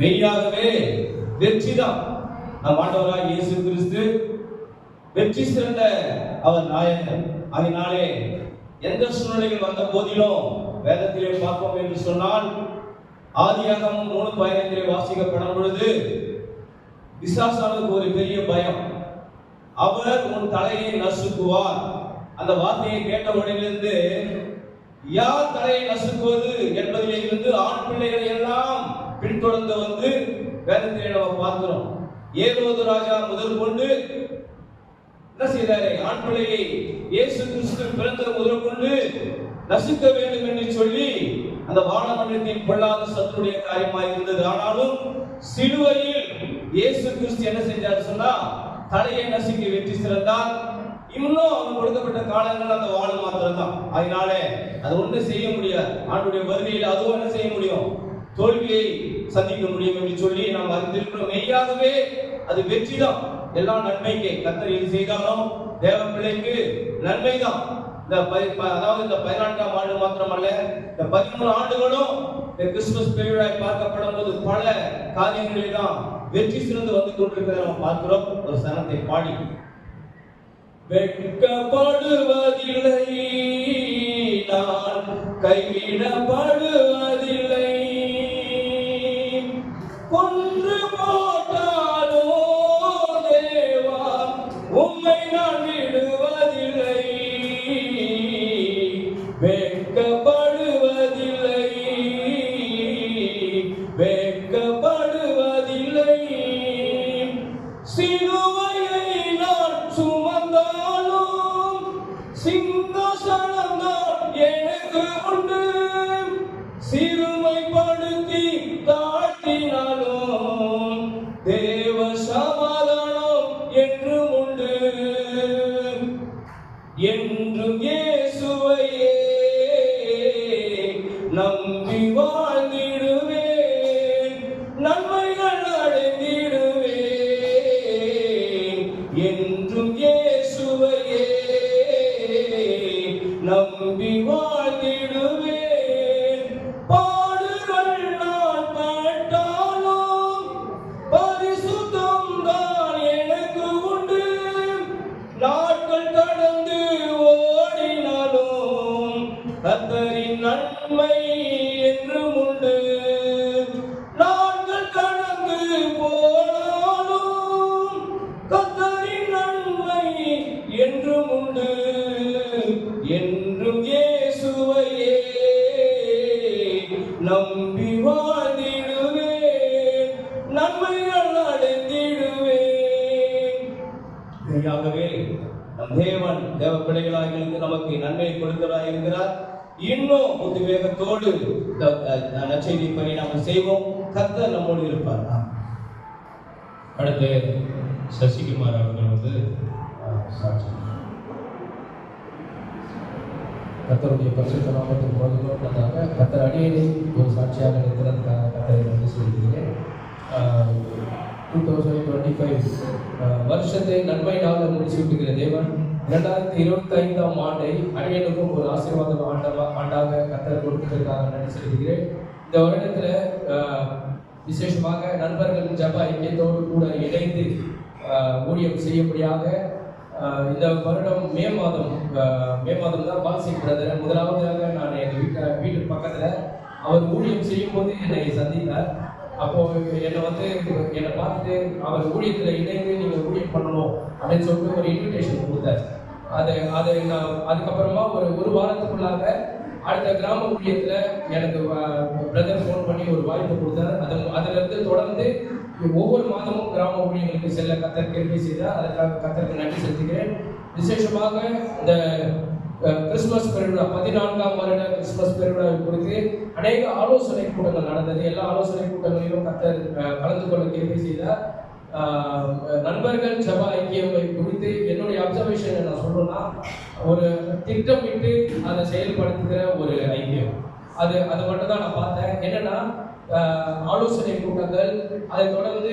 மெய்யாகவே வெற்றிதான் நம் ஆண்டவராய் இயேசு கிறிஸ்து வெற்றி சிறந்த அவர் நாயகன். அதனாலே எந்த சூழ்நிலைகள் வந்த போதிலும் வேதத்திலே பார்ப்போம் என்று சொன்னால் ஆதியாகமம் 3:15 வாசிக்கப்படும் பொழுது பிசாசானுக்கு ஒரு பெரிய பயம். அவர் உன் தலையை நசுக்குவார். அந்த வார்த்தையை கேட்ட உடனேயிருந்து யார் தலையை நசுக்குவது என்பதிலே இருந்து ஆண் பிள்ளைகளை எல்லாம் பின்தொடர்ந்து வந்து வேதத்திலே நாம் பார்க்கிறோம். ஏரோது ராஜா முதல் கொண்டு என்ன செய்தாரே, ஆண் பிள்ளையை இயேசு கிறிஸ்து பிறந்தது முதல் கொண்டு நசுக்க வேண்டும் என்று சொல்லி அந்த வானமண்டலத்தின் பொல்லாத சத்துடைய காரியமாக இருந்தது. ஆனாலும் சிலுவையில் இயேசு கிறிஸ்து என்ன செஞ்சார் சொன்னா தலையை நசுக்கி வெற்றி சிறந்தார். இன்னும் அவன் கொடுக்கப்பட்ட காலங்கள் அந்த வாழும் மாத்திரம் தான். அதனாலே அது ஒண்ணு செய்ய முடியாது. ஆண்டுடைய வருகையில் அதுவும் என்ன செய்ய முடியும், தோல்வியை சந்திக்க முடியும் என்று சொல்லி நாம் அறிந்திருக்கிறோம். மெய்யாகவே அது வெற்றி தான். எல்லாம் நன்மைக்கு கர்த்தர் எது செய்தாலும் தேவ பிள்ளைக்கு நன்மைதான். அதாவது இந்த 14ஆம் ஆண்டு மாத்திரமல்ல, இந்த 13 ஆண்டுகளும் இந்த கிறிஸ்துமஸ் பெருவிழாய் பார்க்கப்படும் போது பல காரியங்களில் தான் வெற்றி சிறந்து வந்து கொண்டிருக்கிறத நம்ம பார்க்கிறோம். ஒரு சரணத்தை பாடி வெட்கப்படுவதில்லை, நான் கைவிடப்படுவதில்லை, கொன்று போட்டாலோ தேவா உம்மை நான் விடுவதில்லை, வெட்கப்படுவதில்லை, வெட்கப்படுவதில்லை, சிலுவையை நான் சுமந்தாலும் சிங்காசனம் தான் எனக்கு உண்டு, சிறுமைப்படுத்தி தாழ்த்தினாலும் தேவ சமாதானம் என்றும் உண்டு, என்றும் இயேசுவையே நம்பி வாழ்ந்திடுவேன், நன்மைகள் அடைந்திடுவேன், என்றும் இயேசுவையே நம்பி வாழ்ந்திடுவேன், பாடுகள் நான் பட்டாலும் பரிசுத்தம் தான் எனக்கு உண்டு, நாட்கள் கடந்து ஓடினாலும் கர்த்தரின் நன்மை என்றும் உண்டு, நாட்கள் கடந்து போனாலும் கர்த்தரின் நன்மை என்றும் உண்டு, என்றும் இயேசுவையே நம்பி வாழ்ந்திடுவேன், நன்மைகள் அடைந்திடுவேன். மெய்யாகவே நம் தேவன் தேவ பிள்ளைகளாக இருந்து நமக்கு நன்மையை கொடுத்தவராக இருக்கிறார். இன்னும் உத்வேகத்தோடு நற்செய்தி பணி நாம் செய்வோம். கர்த்தர் நம்மோடு இருப்பார். அடுத்து சசிகுமார் அவர்கள் வந்து சாட்சி. கர்த்தருடைய பரிசுத்த நாமத்துக்கு மகிமையாக கர்த்தர் அடியேனை ஒரு சாட்சியாக நிறுத்துறதுக்காக கர்த்தரை நன்றி சொல்கிறேன். 2025 வருஷத்தை நன்மையாக முடிச்சு விட்டுகிற தேவன் 2025ஆம் ஆண்டை அடியனுக்கும் ஒரு ஆசீர்வாத ஆண்டாக கர்த்தர் கொடுத்ததற்காக நன்றி சொல்கிறேன். இந்த வருடத்தில் விசேஷமாக நண்பர்கள் ஜப ஐக்கியத்தோடு கூட இணைந்து ஊழியம் செய்யும்படியாக இந்த வருடம் மே மாதம் தான் பால்சிங் பிரதர் முதலாவதாக நான் எங்கள் வீட்டு பக்கத்தில் அவர் ஊழியம் செய்யும் போது என்னை சந்தித்தார். அப்போ என்னை பார்த்துட்டு அவர் ஊழியத்தில் இணைந்து நீங்கள் ஊழியம் பண்ணணும் அப்படின்னு சொல்லிட்டு ஒரு இன்விடேஷன் கொடுத்தார். அதை நான் அதுக்கப்புறமா ஒரு வாரத்துக்குள்ளாக அடுத்த கிராம ஊழியத்தில் எனக்கு பிரதர் ஃபோன் பண்ணி ஒரு வாய்ப்பு கொடுத்தார். அதிலிருந்து தொடர்ந்து ஒவ்வொரு மாதமும் கிராம ஊழியர்களுக்கு செல்ல கர்த்தர் கிருபை செய்தார். அதற்காக கர்த்தருக்கு நன்றி செலுத்துகிறேன். விசேஷமாக இந்த கிறிஸ்துமஸ் பெருவிழா 14ஆம் வருட கிறிஸ்துமஸ் பெருவிழாவை குறித்து அநேக ஆலோசனை கூட்டங்கள் நடந்தது. எல்லா ஆலோசனை கூட்டங்களிலும் கர்த்தர் கலந்து கொள்ள கிருபை செய்தார். நண்பர்கள் ஜப ஐக்கியமை குறித்து என்னுடைய அப்சர்வேஷன் நான் சொல்லணும்னா, ஒரு திட்டமிட்டு அதை செயல்படுத்துகிற ஒரு ஐக்கியம் அது மட்டும் தான் நான் பார்த்தேன். என்னன்னா ஆலோசனை கூட்டங்கள், அதை தொடர்ந்து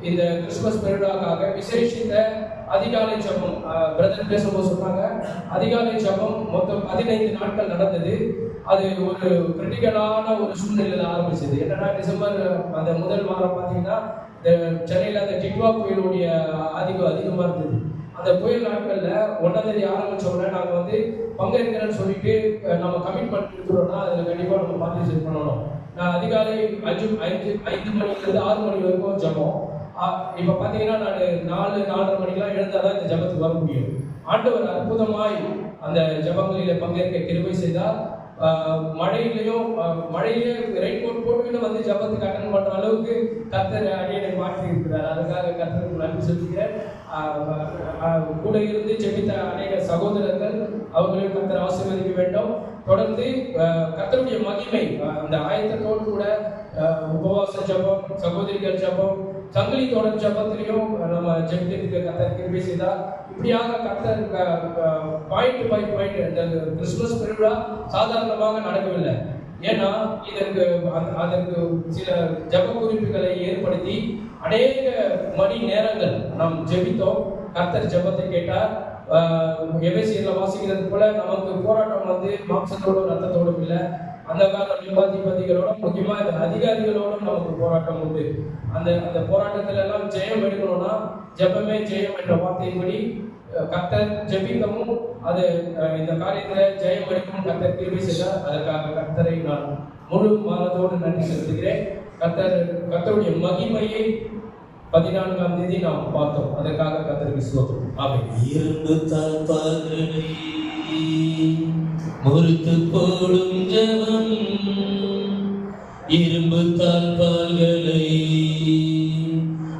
இந்த கிறிஸ்துமஸ் பெருவிழாக்காக விசேஷித்த அதிகாலை ஜபம் பிரதர் பேசும்போது சொன்னாங்க. அதிகாலை ஜபம் மொத்தம் 15 நாட்கள் நடந்தது. அது ஒரு கிரிட்டிக்கலான ஒரு சூழ்நிலையில ஆரம்பிச்சது. என்னன்னா டிசம்பர் அந்த முதல் வாரம் பார்த்தீங்கன்னா சென்னையில் அந்த டிட்வா புயலுடைய ஆதிக்கம் அதிகமாக இருந்தது. அந்த புயல் நாட்களில் 1ஆம் தேதி ஆரம்பிச்ச உடனே நாங்கள் வந்து பங்கேற்கிறேன்னு சொல்லிட்டு நம்ம கமிட்மெண்ட் இருக்கிறோம்னா அதில் கண்டிப்பாக நம்ம பார்ட்டிசிபேட் பண்ணணும். நான் அதிகாலை 5 மணிலேருந்து 6 மணி வரைக்கும் ஜபம். இப்போ பார்த்தீங்கன்னா நான் 4:30 மணிக்கெல்லாம் எழுந்தாதான் இந்த ஜபத்துக்கு வர முடியும். ஆண்டவர் அற்புதமாய் அந்த ஜபங்களில பங்கேற்க கிருபை செய்தால் மழையிலே ரெயின் கோட் போட்டுக்கிட்டு வந்து ஜபத்துக்கு அட்டன் பண்ற அளவுக்கு கர்த்தர் அடியனை மாற்றி இருக்கிறார். அதுக்காக கர்த்தருக்கு நன்றி சொல்லிக்கிறேன். கூட இருந்து ஜெபித்த அநேக சகோதரர்கள் அவர்களையும் கர்த்தர் ஆசீர்வதிக்க வேண்டும். தொடர்ந்து கர்த்தருடைய மகிமை அந்த ஆயத்தத்தோடு கூட உபவாச ஜபம், சகோதரிகள் ஜபம், சங்கிலி தொடர் ஜபத்திலையும் நம்ம ஜெபிக்கிறதுக்கு கர்த்தர் கிருபை செய்தார். இப்படியாக கர்த்தர் பாயிண்ட் பை பாயிண்ட் இந்த கிறிஸ்துமஸ் பெருவிழா சாதாரணமாக நடக்கவில்லை. ஏன்னா அதற்கு சில ஜப குறிப்புகளை ஏற்படுத்தி அநேக மணி நேரங்கள் நாம் ஜெபித்தோம். கர்த்தர் ஜபத்தை கேட்டார். எபேசியர்ல வாசிக்கிறது போல நமக்கு போராட்டம் வந்து மாம்சத்தோடும் ரத்தத்தோடும் இல்லை. அந்த கால நிர்வாகிகளோடும் முக்கியமா இந்த அதிகாரிகளோடும் நமக்கு போராட்டம் உண்டு. அந்த போராட்டத்துல எல்லாம் ஜெயம் எடுக்கணும்னா ஜெபமே ஜெயம் என்ற வார்த்தையின்படி கர்த்தர் ஜெபிக்கவும் அது இந்த காரியத்துல ஜெயம் எடுக்கவும் கர்த்தர் கிருபை செய்தார். அதற்காக கர்த்தரை நான் முழு மனதோடு நன்றி செலுத்துகிறேன். கர்த்தருடைய மகிமையை 14ஆம் தேதி நாம் பார்த்தோம். அதற்காக கர்த்தருக்கு ஸ்தோத்திரம். ஆமென். இரும்பு தாழ்பார்களை முறித்து போடும் ஜெபம், இரும்பு தாழ்பால்களை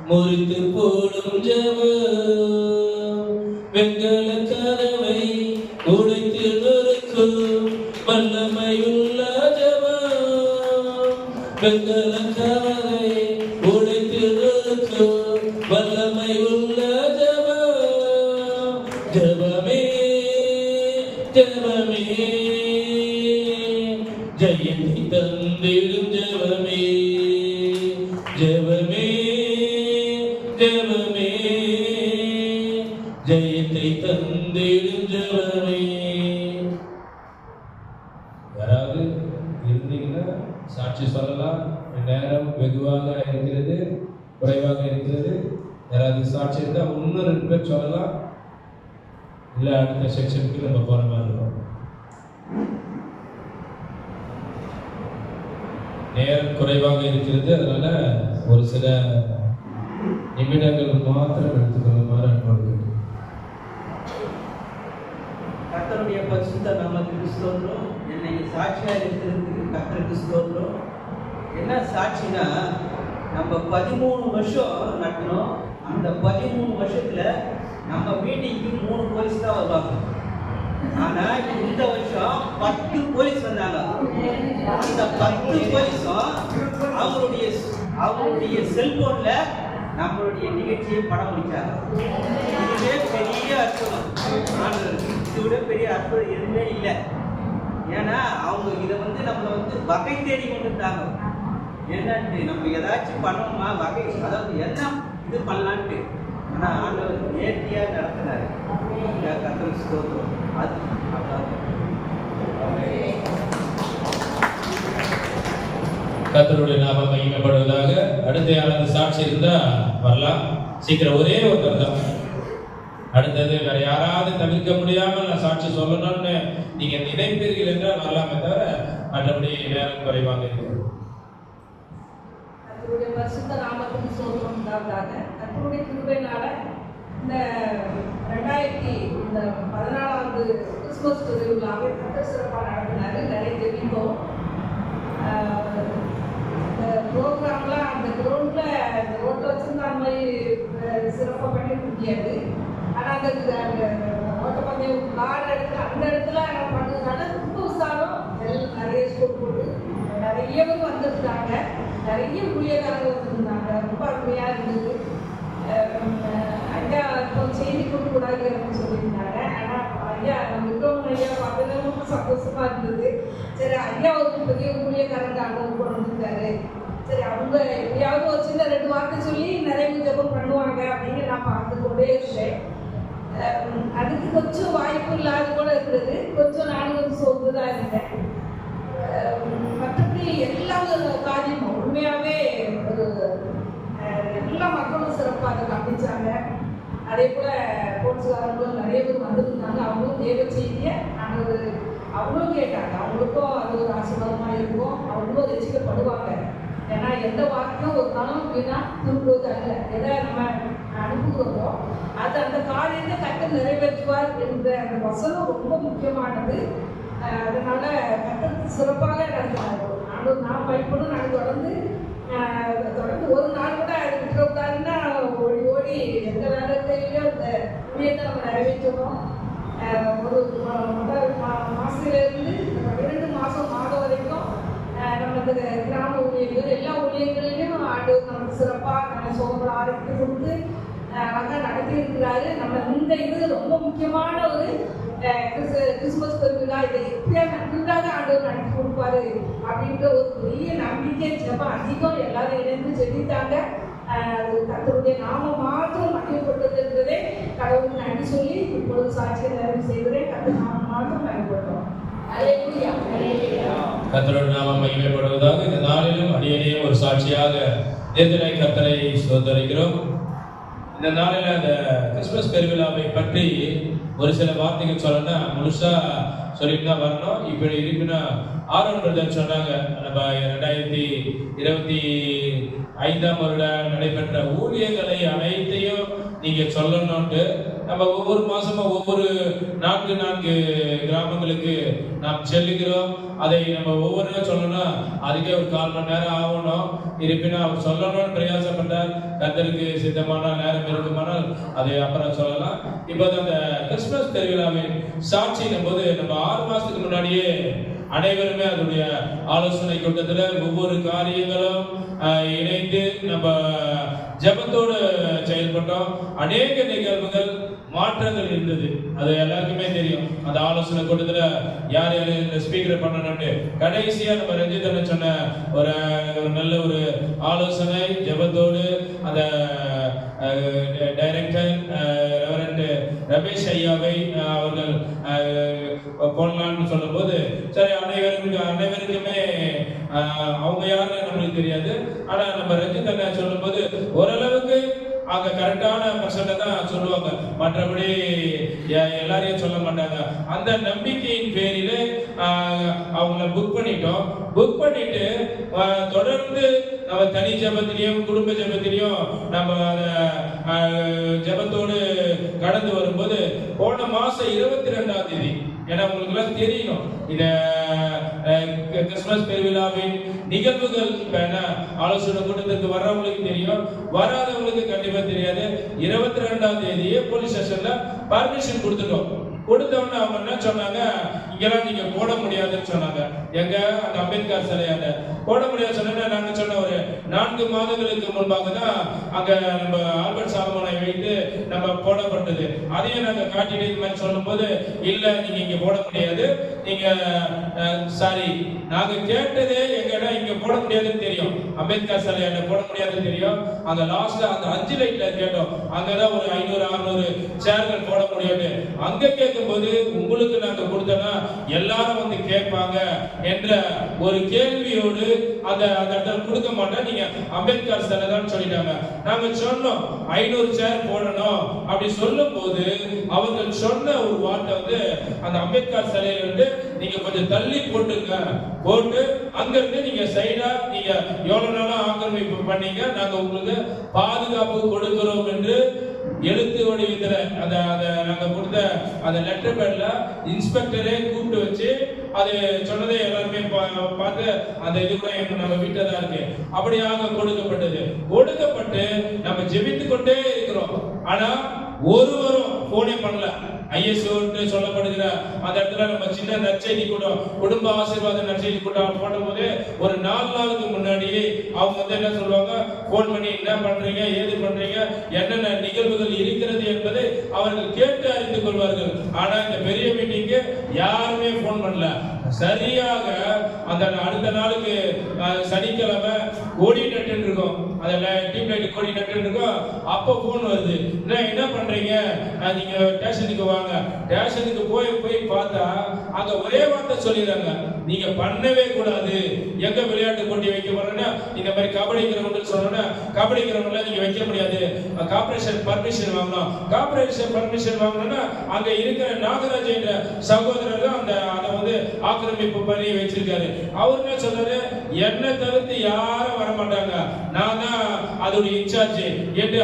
முறித்து போடும் ஜெபம், வெண்கல கதவை உடைத்து நொறுக்கும் வல்லமையுள்ள ஜெபம், வெண்கல கதவை உடைத்து நொறுக்கும் வல்லமையுள்ள ஜெபம், ஜெபமே ஜெபமே ஜெயத்தை தந்திடும் ஜெபமே, ஜெபமே ஜெபமே ஜெயத்தை தந்திடும் ஜெபமே. யாராவது இருந்தீங்கன்னா சாட்சி சொல்லலாம். நேரம் வெகுவாக இருக்கிறது, குறைவாக இருக்கிறது. யாராவது சாட்சி இருந்தா 1-2 பேர் சொல்லலாம். இல்லை அடுத்த செக்ஷனுக்கு நம்ம போற மாதிரி இருக்கும். நேரம் குறைவாக இருக்கிறது, அதனால ஒரு சில நிமிடங்கள் மாத்திரம் எடுத்துக்கொள்ளுமாறு அன்போடு. கர்த்தருடைய பரிசுத்த நாமத்துக்கு ஸ்தோத்திரம். என்னை சாட்சியா இருக்கிறதுக்கு கர்த்தருக்கு ஸ்தோத்திரம். என்ன சாட்சினா, நம்ம 13 வருஷம் நடக்கணும். அந்த 13 வருஷத்துல நம்ம மீட்டிங்க்கு 3 போலீஸ் தான் வருவாங்க. ஆனா இந்த வருஷம் 10 போலீஸ் வந்தாங்க. அந்த 10 போலீஸும் அவங்களுடைய செல்போன்ல நம்மளுடைய நிகழ்ச்சியை படம் முடிச்சாங்க. இதுவே பெரிய அற்புதம். இதை விட பெரிய அற்புதம் எதுவுமே இல்லை. ஏன்னா அவங்க இதை நம்மளை வகை தேடி கொண்டுட்டாங்க. என்னன்ட்டு நம்ம ஏதாச்சும் பண்ணணுமா வகை, அதாவது என்ன இது பண்ணலான்ட்டு. ஆனால் ஆண்டவர் நேர்த்தியாக நடத்தினார். கர்த்தருக்கு ஸ்தோத்திரம். அது கர்த்தருடைய நாமம் மகிமைப்படுவதாக. அடுத்த யாராவது சாட்சி இருந்தா வரலாம். சீக்கிரம், ஒரே ஒருத்தர் தான். அடுத்தது வேற யாராவது தவிர்க்க முடியாமல் நான் சாட்சி சொல்லணும்னு நீங்க நினைப்பீர்கள் என்றால் வரலாமே தவிர மற்றபடி நேரம் குறைவாக இருக்கிறது. கர்த்தருடைய பரிசுத்த நாமத்துக்கு ஸ்தோத்திரம் உண்டாவதாக. கர்த்தருடைய கிருபையினால இந்த 2014வது கிறிஸ்துமஸ் திருவிழாவை கர்த்தர் சிறப்பாக நடத்தினாரு. நிறைய ஜெபித்தோம். இந்த ப்ரோக்ராம்லாம் அந்த கிரவுண்ட்ல இந்த ரோட்டில் வச்சிருந்த மாதிரி சிறப்பாக பண்ணிக்க முடியாது. ஆனால் அந்த ஓட்டப்பந்தயம் கார்டு எடுத்து அந்த இடத்துல பண்ணதுனால ரொம்ப உற்சாகம். நிறைய ஸ்கூல் போட்டு நிறைய பேர் வந்திருந்தாங்க. நிறைய ஊழியக்காரங்க வந்திருந்தாங்க. ரொம்ப அருமையாக இருந்தது. ஐயா இப்போ செய்தி கொடுக்கூடாது அப்படின்னு சொல்லியிருந்தாங்க. ஆனால் ஐயா நம்ம இருக்கவங்க ஐயா பார்த்தது ரொம்ப சந்தோஷமா இருந்தது. சரி, ஐயா ஒரு பெரிய ஊழியக்காரங்க அங்கே கொண்டு வந்திருக்காரு. சரி, அவங்க எப்படியாவது ஒரு சின்ன 2 வார்த்தை சொல்லி நிறைய ஜெபம் பண்ணுவாங்க அப்படின்னு நான் பார்த்து கொண்டே இருந்தேன். அதுக்கு கொஞ்சம் வாய்ப்பு இல்லாத கூட இருந்தது. கொஞ்சம் நானும் சோர்ந்து தான் இருந்தேன். மற்றபடி எல்லா காரியமும் உண்மையாகவே ஒரு எல்லா மக்களும் சிறப்பாக அதை கவனிச்சாங்க. அதே போல் போலீஸ்காரங்களும் நிறைய பேர் வந்துருந்தாங்க. அவங்களும் தேவ செய்தியை அவங்களும் கேட்டாங்க. அவங்களுக்கும் அது ஒரு ஆசீர்வாதமாக இருக்கும். அவங்களும் ரசிக்கப்படுவாங்க. ஏன்னா எந்த வார்த்தையும் ஒரு நாளும் வீணா திரும்புவது அல்ல. எதை நம்ம அனுப்புகிறோமோ அது அந்த காரியத்தை கர்த்தர் நிறைவேற்றுவார் என்ற அந்த வசனம் ரொம்ப முக்கியமானது. அதனால கர்த்தர் சிறப்பாக நடந்தார். நான் பயப்படும் நாங்கள் தொடர்ந்து ஒரு நாள் கூட அது விட்டுறக்கூடாதுன்னா ஓடி ஓடி எந்த வேலையிலையும் அந்த ஊழியத்தை நம்ம நிறைவேற்றணும். ஒரு மாதத்துலேருந்து 2 மாதம் வரைக்கும் நம்ம இந்த கிராம ஊழியர்கள் எல்லா ஊழியர்களையும் ஆண்டவர் நமக்கு சிறப்பாக நம்ம சோகங்களை ஆரோக்கியத்தை கொடுத்து அழகாக நடத்தி இருக்கிறாரு. நம்ம இந்த இது ரொம்ப முக்கியமான ஒரு கிறிஸ்துமஸ் பெருவிழா. இதை எப்படியா நன்றாக ஆண்டவர் நடத்தி கொடுப்பாரு அப்படின்ற ஒரு பெரிய நம்பிக்கை ஜெபம் அதிகம் எல்லாரும் இணைந்து ஜெபித்தாங்க. கர்த்தருடைய நாம மாத்திரம் மகிழ்ப்பட்டது என்பதே கடவுளுக்கு நன்றி சொல்லி இப்பொழுது சாட்சியை நிறைவு செய்கிறேன். கர்த்தர் நாம மாத்திரம் மகிழ்ப்பட்டோம். கர்த்தருடைய நாமம் மகிமைப்படுவதாக. இந்த நாளிலும் அடியேனே ஒரு சாட்சியாக தேர்தலை கர்த்தரை சோதரிக்கிறோம். இந்த நாளில் அந்த கிறிஸ்துமஸ் பெருவிழாவை பற்றி ஒரு சில வார்த்தைகள் சொல்லணும்னா முழுசா சொல்லிட்டு தான் வரணும். இப்படி இருக்குன்னா ஆரோன் பிரதர் சொன்னாங்க, நம்ம 2025ஆம் வருடம் நடைபெற்ற ஊழியர்களை அனைத்தையும் நீங்க சொல்லணும்ட்டு நம்ம ஒவ்வொரு மாசமும் ஒவ்வொரு 4 கிராமங்களுக்கு நாம் செல்லுகிறோம். அதை நம்ம ஒவ்வொரு சொல்லணும், அதுக்கே ஒரு 1/4 மணி நேரம் ஆகணும். இருப்பினும் அவர் சொல்லணும்னு பிரயாசப்பட்டார். கர்த்தருக்கு சித்தமான நேரம் இருக்குமானால் அதை அப்புறம் சொல்லலாம். இப்போ அந்த கிறிஸ்துமஸ் பெருவிழாவின் சாட்சியின் போது நம்ம 6 மாசத்துக்கு முன்னாடியே அனைவருமே அதனுடைய ஆலோசனை கூட்டத்துல ஒவ்வொரு காரியங்களும் இணைந்து நம்ம ஜெபத்தோடு செயல்பட்டோம். அநேக நிகழ்வுகள் மாற்றங்கள் இருந்தது. அது எல்லாருக்குமே தெரியும். அந்த ஆலோசனை கூட்டத்துல யார் யார் இந்த ஸ்பீக்கரை பண்ணணும்னு கடைசியா நம்ம ரஞ்சித் சொன்ன ஒரு நல்ல ஒரு ஆலோசனை ஜெபத்தோடு அந்த டைரக்டர் ரெவரண்ட் ரமேஷ் ஐயாவை அவர்கள் போடலான்னு சொல்லும் போது சரி அனைவருக்குமே அவங்க யாருன்னு நம்மளுக்கு தெரியாது. ஆனா நம்ம ரஞ்சித் அண்ணா சொல்லும் போது ஓரளவுக்கு அங்க கரெக்டான பர்சன்ட தான் சொல்லுவாங்க, மற்றபடி எல்லாரையும் சொல்ல மாட்டாங்க. அந்த நம்பிக்கையின் பேரில அவங்கள புக் பண்ணிட்டோம். புக் பண்ணிட்டு தொடர்ந்து நம்ம தனி ஜபத்திலையும் குடும்ப ஜபத்திலையும் நம்ம ஜபத்தோடு கடந்து வரும்போது போன மாசம் 22ஆம் தேதி, ஏன்னா உங்களுக்கு எல்லாம் தெரியணும் இந்த கிறிஸ்துமஸ் பெருவிழாவின் நிகழ்வுகள் ஆலோசனை கூட்டத்திற்கு வர்றவங்களுக்கு தெரியும், வராதவங்களுக்கு கண்டிப்பா தெரியாது. 22ஆம் தேதியே போலீஸ் ஸ்டேஷன்ல பர்மிஷன் கொடுத்துட்டோம். கொடுத்தவொடனே அவங்க என்ன சொன்னாங்க, இங்கெல்லாம் நீங்க போட முடியாதுன்னு சொன்னாங்க. எங்க அந்த அம்பேத்கர் சிலையாண்ட போட முடியாது சொன்னா நாங்க சொன்ன ஒரு 4 மாதங்களுக்கு முன்பாக தான் அங்க நம்ம ஆல்பர்ட் சாலமோனை வைத்து நம்ம போடப்பட்டது. அதையும் நாங்க காட்டிட்டு இது மாதிரி சொல்லும் போது இல்ல நீங்க இங்க போட முடியாது, நீங்க சாரி நாங்க கேட்டதே எங்கன்னா இங்க போட முடியாதுன்னு தெரியும், அம்பேத்கர் சிலையாண்ட போட முடியாதுன்னு தெரியும். அங்க லாஸ்ட்ல அந்த 5 லைட்ல கேட்டோம், அங்கதான் ஒரு 500-600 சேர்கள் போட முடியும்னு. அங்க கேட்கும்போது உங்களுக்கு நாங்க கொடுத்தோம்னா எல்லாரும் வந்து கேட்பாங்க என்ற ஒரு கேள்வியோடு அந்த இடத்துல கொடுக்க மாட்டோம், நீங்க அம்பேத்கர் சிலை தான் சொல்லிட்டாங்க. நாங்க சொன்னோம் 500 சேர் போடணும். அப்படி சொல்லும் போது அவர்கள் சொன்ன ஒரு வார்த்தை வந்து அந்த அம்பேத்கர் சிலையில இருந்து நீங்க கொஞ்சம் தள்ளி போட்டுங்க, போட்டு அங்க இருந்து நீங்க சைடா நீங்க எவ்வளவு நாளா ஆக்கிரமிப்பு பண்ணீங்க, நாங்க உங்களுக்கு பாதுகாப்பு கொடுக்கிறோம் என்று எழுத்து வடிவத்துல அந்த நாங்க கொடுத்த அந்த லெட்டர் பேட்ல இன்ஸ்பெக்டரே கூப்பிட்டு வச்சு அது சொன்னதை எல்லாருமே பார்த்து அந்த இது கூட நம்ம வீட்டுல தான் இருக்கு. அப்படியாக கொடுக்கப்பட்டு நம்ம ஜெபித்து கொண்டே இருக்கிறோம். ஆனா ஒருவரும் போனே பண்ணல. ஐஎஸ்ஓ சொல்லப்படுகிற அந்த இடத்துல நம்ம சின்ன நற்செய்தி கூட்டம், குடும்ப ஆசீர்வாத நற்செய்தி கூட்டம் போடும் போது ஒரு 4 நாளுக்கு முன்னாடியே அவங்க வந்து என்ன சொல்லுவாங்க, போன் பண்ணி என்ன பண்றீங்க, ஏது பண்றீங்க, என்னென்ன நிகழ்வுகள் இருக்கிறது என்பதை அவர்கள் கேட்டு அறிந்து கொள்வார்கள். ஆனா இந்த பெரிய மீட்டிங்கு யாருமே போன் பண்ணல. சரியாக அந்த அடுத்த நாளுக்கு சனிக்கிழமை கோடி நட்டு இருக்கும், அதில் டீம் லைட் கோடி நட்டு இருக்கும். அப்போ போன் வருது, என்ன பண்றீங்க, நீங்க ஸ்டேஷனுக்கு வாங்க. ஸ்டேஷனுக்கு போய் பார்த்தா அங்க ஒரே வார்த்தை சொல்லிடுறாங்க, நீங்க பண்ணவே கூடாது. எங்க விளையாட்டு போட்டி வைக்க போறோம்னா இந்த மாதிரி கபடி கிரவுண்ட் சொன்னோன்னா கபடி கிரவுண்ட்ல நீங்க வைக்க முடியாது, கார்பரேஷன் பர்மிஷன் வாங்கணும். கார்பரேஷன் பர்மிஷன் வாங்கணும்னா அங்க இருக்கிற நாகராஜ் என்ற சகோதரர் தான் அதை வந்து ஆக்கிரமிப்பு பண்ணி வச்சிருக்காரு. அவர் என்ன சொல்றாரு, என்ன தவிர்த்து யாரும் வர மாட்டாங்க, நான் தான் அதோடைய இன்சார்ஜ் என்று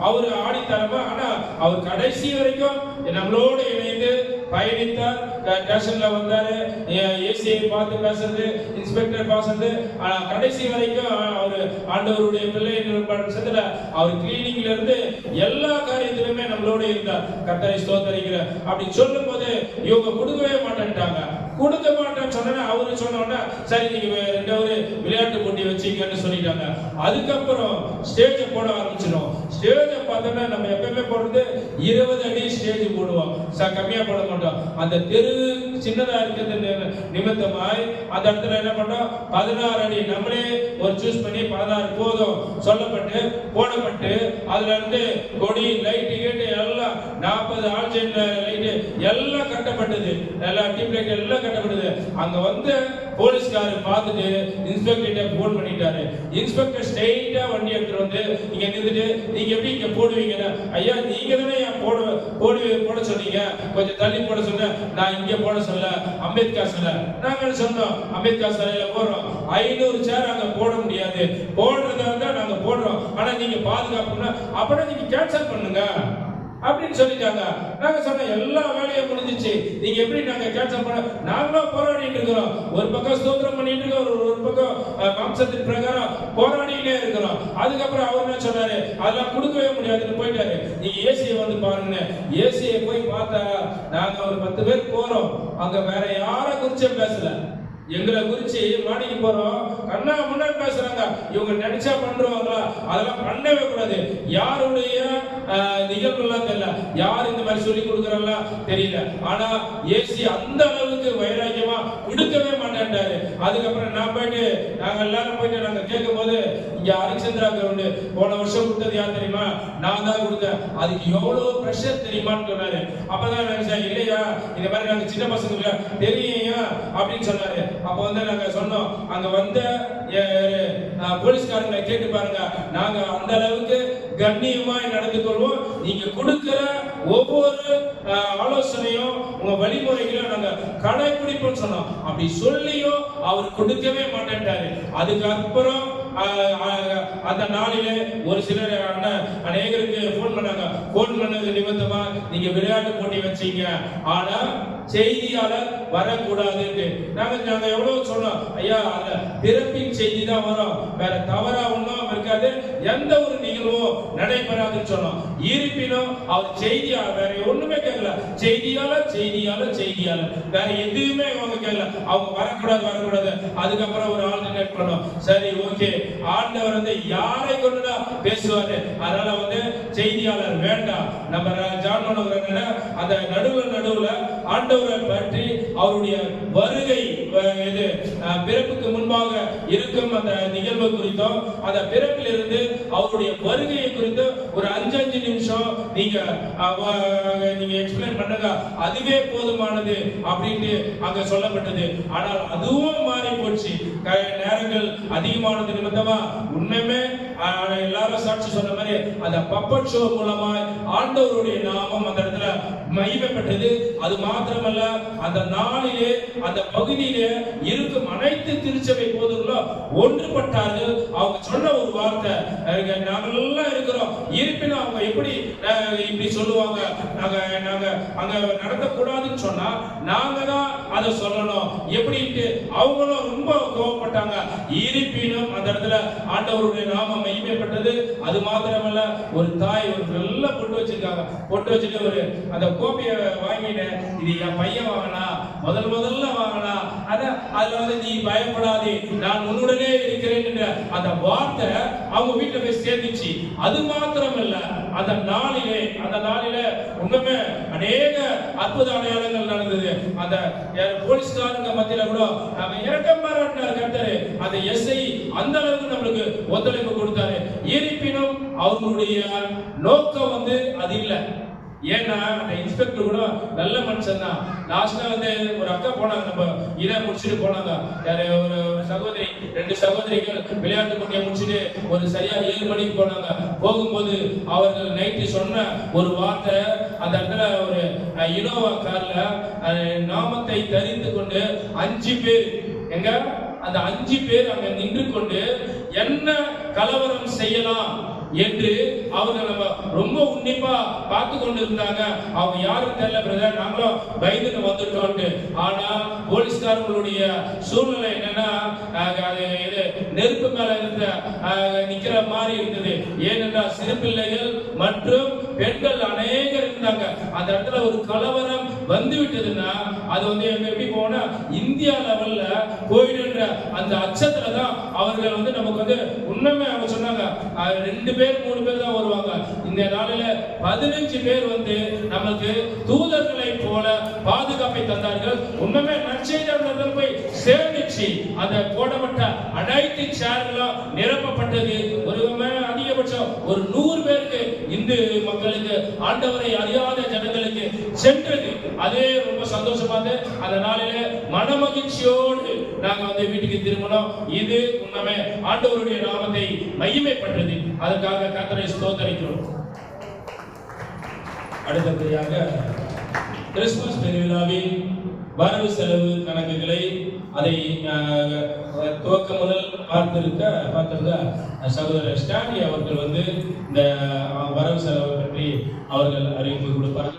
அவரு ஆடித்தரமா. ஆனா அவர் கடைசி வரைக்கும் நம்மளோட இணைந்து பயணித்தார். ஸ்டேஷன்ல வந்தாரு, ஏசியை பார்த்து பேசுறது, இன்ஸ்பெக்டர் பேசுறது. கடைசி வரைக்கும் அவர் ஆண்டவருடைய பிள்ளை பட்சத்துல அவர் கிளீனிங்ல இருந்து எல்லா காரியத்திலுமே நம்மளோட இருந்தார். கர்த்தரை ஸ்தோத்திரிக்கிறார். அப்படி சொல்லும் போது இவங்க கொடுக்கவே மாட்டேன்ட்டாங்க. கொடுக்க மாட்டேன்னு சொன்னா அவரு சொன்னோன்னா சரி நீங்க ஒரு விளையாட்டு போட்டி வச்சீங்கன்னு சொல்லிட்டாங்க. அதுக்கப்புறம் ஸ்டேஜ் போட ஆரம்பிச்சிடும். ஸ்டேஜ் பார்த்தோம்னா நம்ம எப்பவுமே போடுறது 20 அடி ஸ்டேஜ் போடுவோம், கம்மியா போட மாட்டோம். அந்த தெரு சின்னதா இருக்கிறது நிமித்தமாய் அந்த இடத்துல என்ன பண்ணோம், 16 அடி நம்மளே ஒரு சூஸ் பண்ணி 16 போதும் சொல்லப்பட்டு போடப்பட்டு அதுல இருந்து கொடி லைட் கேட்டு எல்லாம் 40 ஆல்ஜென் லைட் எல்லாம் கட்டப்பட்டது, எல்லா டீம் லைட் எல்லாம் கட்டப்பட்டது. அங்க வந்து போலீஸ்காரர் பார்த்துட்டு இன்ஸ்பெக்டர் போன் பண்ணிட்டாரு. இன்ஸ்பெக்டர் ஸ்ட்ரெயிட்டா வண்டி எடுத்துட்டு வந்து இங்க நின்றுட்டு நீங்க எப்படி இங்க போடுவீங்க, ஐயா நீங்க தானே போட சொன்னீங்க, கொஞ்சம் தள்ளி போட சொன்ன, நான் இங்க போட சொல்ல அம்பேத்கர் சிலை. நாங்க சொன்னோம் அம்பேத்கர் சிலையில போடுறோம், 500 சேர் அங்க போட முடியாது, போடுறதா இருந்தா நாங்க போடுறோம், ஆனா நீங்க பாதுகாப்புன்னா அப்படின்னா நீங்க கேன்சல் பண்ணுங்க அப்படின்னு சொல்லிட்டாங்க. நாங்க சொன்ன எல்லா வேலையும் முடிஞ்சிச்சு, நீங்க எப்படி நாங்க கேன்சல் பண்ண, நாங்களும் போராடிட்டு இருக்கிறோம். ஒரு பக்கம் ஸ்தோத்திரம் பண்ணிட்டு இருக்கோம், ஒரு பக்கம் மாம்சத்தின் பிரகாரம் போராடிட்டே இருக்கிறோம். அதுக்கப்புறம் அவர் என்ன சொன்னாரு, அதெல்லாம் கொடுக்கவே முடியாதுன்னு போயிட்டாரு. நீங்க ஏசியை வந்து பாருங்க. ஏசியை போய் பார்த்தா நாங்க ஒரு 10 பேர் போறோம், அங்க வேற யாரை குறிச்சே பேசல, எங்களை குறிச்சு மாடிக்கு போறோம், கண்ணா முன்னாடி பேசுறாங்க. இவங்க நினைச்சா பண்றவங்களா, அதெல்லாம் பண்ணவே கூடாது. யாருடைய நிகழ்வுலாம் தெரியல, யார் இந்த மாதிரி சொல்லி கொடுக்கறவங்களா தெரியல. ஆனா ஏசி அந்த அளவுக்கு வைராக்கியமா கொடுக்கவே மாட்டேன்ட்டாரு. அதுக்கப்புறம் நான் போயிட்டு நாங்க எல்லாரும் போயிட்டு நாங்க கேட்கும் போது, இங்க ஹரிச்சந்திரா கிரவுண்ட் போன வருஷம் கொடுத்தது யார் தெரியுமா, நான் தான் கொடுத்தேன், அதுக்கு எவ்வளவு பிரஷர் தெரியுமான்னு சொன்னாரு. அப்பதான் நினைச்சேன், இல்லையா இந்த மாதிரி நாங்க சின்ன பசங்க தெரியும் அப்படின்னு சொன்னாரு. அப்ப வந்து நாங்க சொன்னோம், அங்க வந்த போலீஸ்காரங்களை கேட்டு பாருங்க, நாங்க அந்த அளவுக்கு கண்ணியமாய் நடந்து கொள்வோம், நீங்க கொடுக்கிற ஒவ்வொரு ஆலோசனையும் உங்க வழிமுறைகளும் நாங்க கடைபிடிப்போம் சொன்னோம். அப்படி சொல்லியும் அவர் கொடுக்கவே மாட்டேன்ட்டாரு. அதுக்கப்புறம் அந்த நாளிலே ஒரு சிலர் அநேகருக்கு போன் பண்ணாங்க. போன் பண்ணது நிமித்தமா நீங்க விளையாட்டு போட்டி வச்சீங்க, ஆனா செய்தியாளர் வரக்கூடாது. நாங்க எவ்வளவு சொன்னோம், ஐயா அந்த பிறப்பின் செய்தி தான் வரும், வேற தவறா ஒன்றும் இருக்காது, எந்த ஒரு நிகழ்வும் நடைபெறாதுன்னு சொன்னோம். இருப்பினும் அவர் செய்தியாளர் வேற ஒண்ணுமே கேட்கல, செய்தியாளர் வேற எதுவுமே அவங்க கேட்கல, அவங்க வரக்கூடாது. அதுக்கப்புறம் ஒரு ஆல்டர்னேட் பண்ணோம். சரி ஓகே, ஆண்டவர் வந்து யாரை கொண்டுடா பேசுவாரு, அதனால வந்து செய்தியாளர் வேண்டாம். நம்ம ஜான் மனோகரன் அந்த நடுவுல ஆண்டவரை பற்றி அவருடைய வருகை இது பிறப்புக்கு முன்பாக இருக்கும் அந்த நிகழ்வு குறித்தும் அந்த பிறப்பிலிருந்து அவருடைய வருகையை குறித்து ஒரு 5 நிமிஷம் நீங்க எக்ஸ்பிளைன் பண்ணுங்க, அதுவே போதுமானது அப்படின்னு அங்க சொல்லப்பட்டது. ஆனால் அதுவும் மாறி போச்சு, நேரங்கள் அதிகமானது நிமித்தமா உண்மையுமே எல்லாரும் சாட்சி சொன்ன மாதிரி அந்த பப்பட் ஷோ மூலமா ஆண்டவருடைய நாமம் அந்த இடத்துல மகிமைப்பட்டது. அது மாத்திரமல்ல, அந்த நாளிலே அந்த பகுதியிலே இருக்கும் அனைத்து திருச்சபை போதர்களும் ஒன்றுபட்டார்கள். அவங்க சொன்ன ஒரு வார்த்தை, நாங்கெல்லாம் இருக்கிறோம், இருப்பினும் அவங்க எப்படி இப்படி சொல்லுவாங்க, நாங்க அங்க நடத்தக்கூடாதுன்னு சொன்னா நாங்க தான் அதை சொல்லணும் எப்படின்ட்டு அவங்களும் ரொம்ப கோவப்பட்டாங்க. இருப்பினும் அந்த இடத்துல ஆண்டவருடைய நாமம் மகிமைப்பட்டது. அது மாத்திரமல்ல, ஒரு தாய் ஒரு நல்ல பொட்டு வச்சுட்டு ஒரு அந்த கோப்பையை வாங்கினேன், இது என் பையன் வாங்கினா, முதல்ல வாங்கினா, அதுல வந்து நீ பயப்படாதே, நான் உன்னுடனே இருக்கிறேன் என்ற அந்த வார்த்தை அவங்க வீட்டுல போய் சேர்ந்துச்சு. அது மாத்திரம் இல்ல, அந்த நாளிலே உண்மையுமே அநேக அற்புத அடையாளங்கள் நடந்தது. அந்த போலீஸ்காரங்க மத்தியில கூட நம்ம இரக்கம் பாராட்டினார் கர்த்தர். அந்த எஸ்ஐ அந்த அளவுக்கு நம்மளுக்கு ஒத்துழைப்பு கொடுத்தாரு. இருப்பினும் அவங்களுடைய நோக்கம் வந்து அது இல்லை. ஏன்னா அந்த இன்ஸ்பெக்டர் கூட நல்ல மனுஷன் தான். லாஸ்ட்ல வந்து ஒரு அக்கா போனாங்க, நம்ம இதை முடிச்சுட்டு போனாங்க. ஒரு சகோதரி, 2 சகோதரிகள் விளையாட்டு போட்டியை முடிச்சுட்டு ஒரு சரியா 7 மணிக்கு போனாங்க. போகும்போது அவர்கள் நைட்டு சொன்ன ஒரு வார்த்தை, அந்த இடத்துல ஒரு இனோவா கார்ல நாமத்தை தரித்து கொண்டு 5 பேர், எங்க அந்த 5 பேர் அங்க நின்று கொண்டு என்ன கலவரம் செய்யலாம் என்று அவங்க நம்ம ரொம்ப உன்னிப்பா பார்த்து கொண்டு இருந்தாங்க. அவங்க யாரும் தெரியல பிரதர், நாங்களும் பயந்துட்டு வந்துட்டோம். ஆனா போலீஸ்காரங்களுடைய சூழ்நிலை என்னன்னா, நெருப்பு மேல இருந்த நிக்கிற மாதிரி இருந்தது. ஏனென்றால் சிறு பிள்ளைகள் மற்றும் பெண்கள் அநேகர் இருந்தாங்க. அந்த இடத்துல ஒரு கலவரம் வந்து விட்டதுன்னா அது வந்து எப்படி போனா இந்தியா லெவல்ல போயிடுன்ற அந்த அச்சத்துல தான் அவர்கள் வந்து நமக்கு வந்து உண்மைமே அவங்க சொன்னாங்க 2 பேர் 3 பேர் தான் வருவாங்க. இந்த நாளில 15 பேர் வந்து நமக்கு தூதர்களை போல பாதுகாப்பை தந்தார்கள். உண்மைமே நற்செய்தியாளர்கள் போய் சேர்ந்துச்சு. அந்த போடப்பட்ட அனைத்து சேர்களும் நிரப்பப்பட்டது. அதிகபட்சம் ஒரு 100 பேருக்கு இந்து மக்களுக்கு, ஆண்டவரை அறியாத ஜனங்களுக்கு சென்றது. அதே ரொம்ப சந்தோஷமா அந்த நாளிலே மனமகிழ்ச்சியோடு நாங்க வந்து வீட்டுக்கு திரும்பணும். இது உண்மைமே ஆண்டவருடைய நாமத்தை மகிமைப்பட்டது. அதற்காக கர்த்தரை ஸ்தோத்திரிக்கிறோம். அடுத்தபடியாக கிறிஸ்துமஸ் பெருவிழாவின் வரவு செலவு கணக்குகளை அதை துவக்க முதல் பார்த்திருந்த சகோதரர் ஸ்டான்லி அவர்கள் வந்து இந்த வரவு செலவு பற்றி அவர்கள் அறிவிப்பு கொடுப்பார்கள்.